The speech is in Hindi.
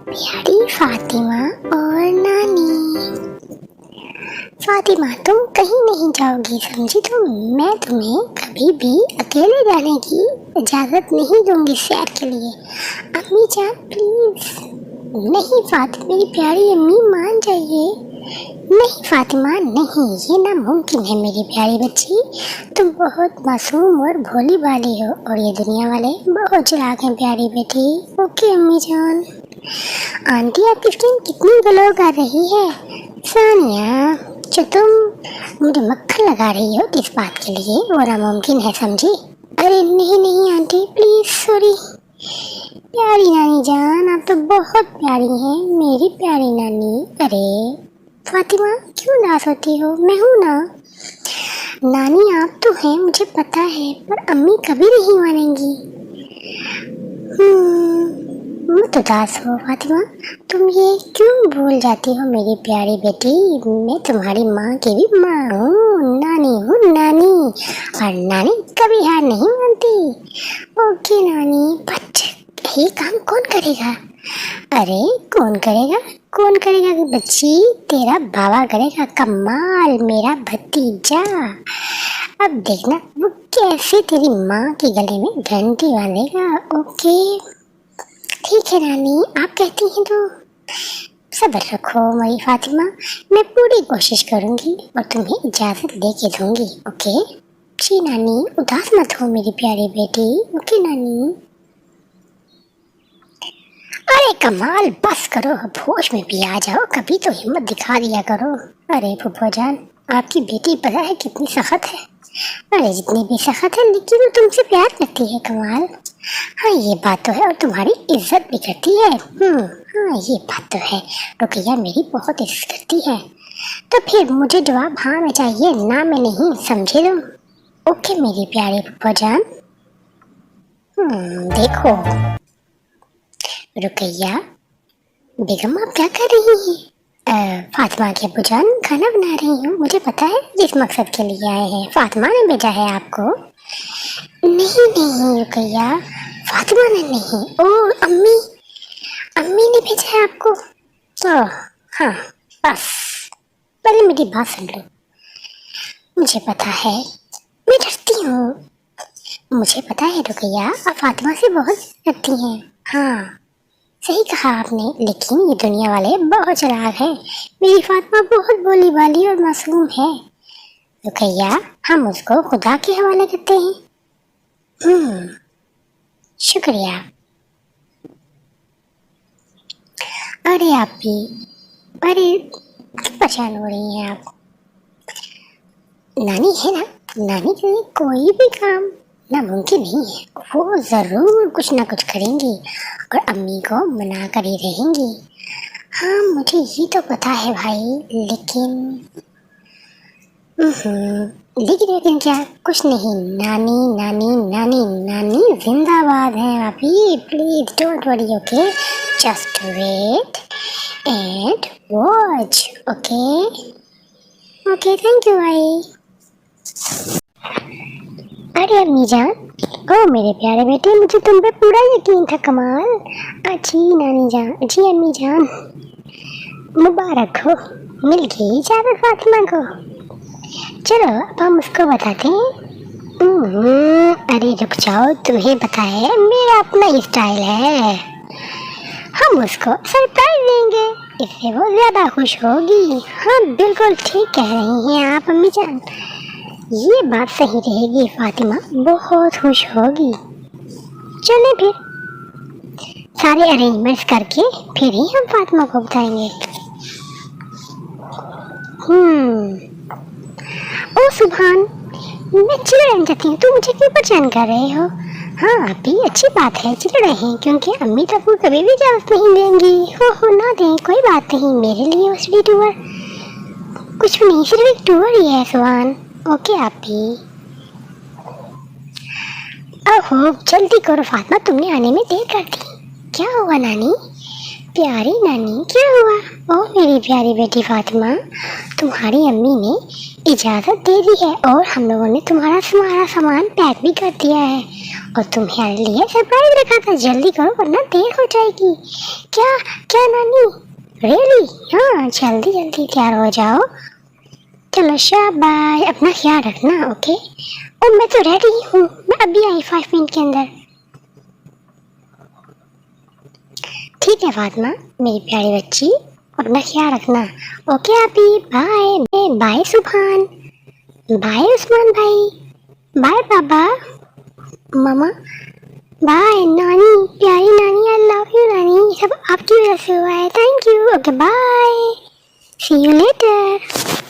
प्यारी फातिमा और नानी। फातिमा, तुम कहीं नहीं जाओगी, समझी तुम? मैं तुम्हें कभी भी अकेले जाने की इजाज़त नहीं दूंगी सैर के लिए। अम्मी जान प्लीज। नहीं फातिमा, मेरी प्यारी अम्मी, मान जाइए। नहीं फातिमा नहीं, ये नामुमकिन है मेरी प्यारी बच्ची। तुम बहुत मासूम और भोली भाली हो और ये दुनिया वाले बहुत चालाक हैं प्यारी बेटी। ओके अम्मी जान। आंटी, आपकी स्किन कितनी ग्लो कर रही है। सानिया, जो तुम मुझे मक्खन लगा रही हो किस बात के लिए, वो नामुमकिन है, समझी? अरे नहीं नहीं आंटी प्लीज, सॉरी। प्यारी नानी जान, आप तो बहुत प्यारी हैं मेरी प्यारी नानी। अरे फातिमा, क्यों उदास होती हो? मैं हूँ ना। नानी आप तो हैं, मुझे पता है, पर अम्मी कभी नहीं मानेंगी। मत उदास हो फातिमा, तुम ये क्यों भूल जाती हो मेरी प्यारी बेटी? मैं तुम्हारी माँ की भी माँ हूँ, नानी हूँ, नानी। और नानी कभी हार नहीं मानती। ओके नानी, बट ये काम कौन करेगा? अरे कौन करेगा, कौन करेगा बच्ची? तेरा बाबा करेगा। कमाल, मेरा भतीजा। अब देखना वो कैसे तेरी माँ के गले में घंटी बांधेगा। ओके ठीक है नानी, आप कहती हैं तो। सब्र रखो मेरी फातिमा, मैं पूरी कोशिश करूंगी और तुम्हें इजाजत दे के दूंगी। ओके जी नानी, उदास मत हो मेरी प्यारी बेटी। ओके नानी। अरे कमाल, बस करो, अब होश में भी आ जाओ, कभी तो हिम्मत दिखा दिया करो। अरे फुफा जान, आपकी बेटी पता है कितनी सख्त है। अरे जितनी भी सख्त है, लेकिन वो तुमसे प्यार करती है। कमाल। हाँ ये बात तो है, और तुम्हारी इज्जत भी करती है। हाँ ये बात तो है, रुकैया मेरी बहुत इज्जत करती है। तो फिर मुझे जवाब हाँ में चाहिए, ना में नहीं, समझे तुम? ओके मेरी प्यारी फुफा जान। देखो रुकैया बेगम, आप क्या कर रही हैं? फातिमा के अब्बू जान खाना बना रही हूँ। मुझे पता है जिस मकसद के लिए आए हैं, फातिमा ने भेजा है आपको। नहीं नहीं रुकैया, फातिमा ने नहीं। ओ अम्मी, अम्मी ने भेजा है आपको। ओह हाँ, बस पहले मेरी बात सुन लो। मुझे पता है, मैं डरती हूँ। मुझे पता है रुकैया, आप फातिमा से बहुत डरती हैं। हाँ सही कहा आपने, लेकिन ये दुनिया वाले बहुत चालाक हैं। मेरी फातिमा बहुत भोली भाली और मासूम है। रुकैया, हम उसको खुदा के हवाले करते हैं। शुक्रिया। अरे आप भी, अरे परेशान हो रही हैं आप? नानी है ना, नानी के लिए कोई भी काम नामुमकिन नहीं है। वो जरूर कुछ ना कुछ करेंगी और अम्मी को मना कर ही रहेंगी। हाँ मुझे ये तो पता है भाई, लेकिन लेकिन क्या? कुछ नहीं। नानी नानी नानी नानी जिंदाबाद है अभी। Please don't worry, okay, just wait and watch. Okay okay, thank you भाई। अरे अम्मी जान, ओ मेरे प्यारे बेटे, मुझे तुम पे पूरा यकीन था। कमाल। जी नानी जान, जी अम्मी जान, मुबारक हो, मिल गई इजाज़त फातिमा को। चलो अब हम उसको बताते हैं। अरे रुक जाओ, तुम्हें पता है मेरा अपना स्टाइल है। हम उसको सरप्राइज देंगे, इससे वो ज्यादा खुश होगी। हाँ बिल्कुल ठीक कह रही हैं आप अम्मी जान, ये बात सही रहेगी। फातिमा बहुत खुश होगी। चले फिर सारे अरेंजमेंट्स करके फिर ही हम फातिमा को बताएंगे। ओ सुभान, मैं चिढ़ रही जाती हूँ, तुम मुझे क्यों परेशान कर रहे हो? हाँ अभी अच्छी बात है, चिढ़ रहे हैं, क्योंकि अम्मी तो आपको कभी भी इजाज़त नहीं देंगी। हो ना दें, कोई बात नहीं, मेरे लिए उसकी टूर कुछ भी नहीं, सिर्फ एक टूर ही है सुभान। ओके आप भी। ओहो जल्दी करो फातिमा, तुमने आने में देर कर दी। क्या हुआ नानी? प्यारी नानी क्या हुआ? ओ मेरी प्यारी बेटी फातिमा, तुम्हारी अम्मी ने इजाज़त दे दी है और हम लोगों ने तुम्हारा सामान पैक भी कर दिया है और तुम्हारे लिए सरप्राइज रखा था, जल्दी करो वरना देर हो जाएगी। क्या क्या नानी, रियली? हाँ जल्दी जल्दी तैयार हो जाओ। चलो शाबाश, अपना ख्याल रखना, ओके? और मैं तो रेडी हूँ, मैं अभी आई 5 मिनट के अंदर। ठीक है फातिमा मेरी प्यारी बच्ची, अपना ख्याल रखना, ओके? अभी बाय बाय सुभान, बाय उस्मान भाई, बाय पापा मामा, बाय नानी, प्यारी नानी, आई लव यू नानी, सब आपकी वजह से हुआ है, thank you, okay bye, see you letter.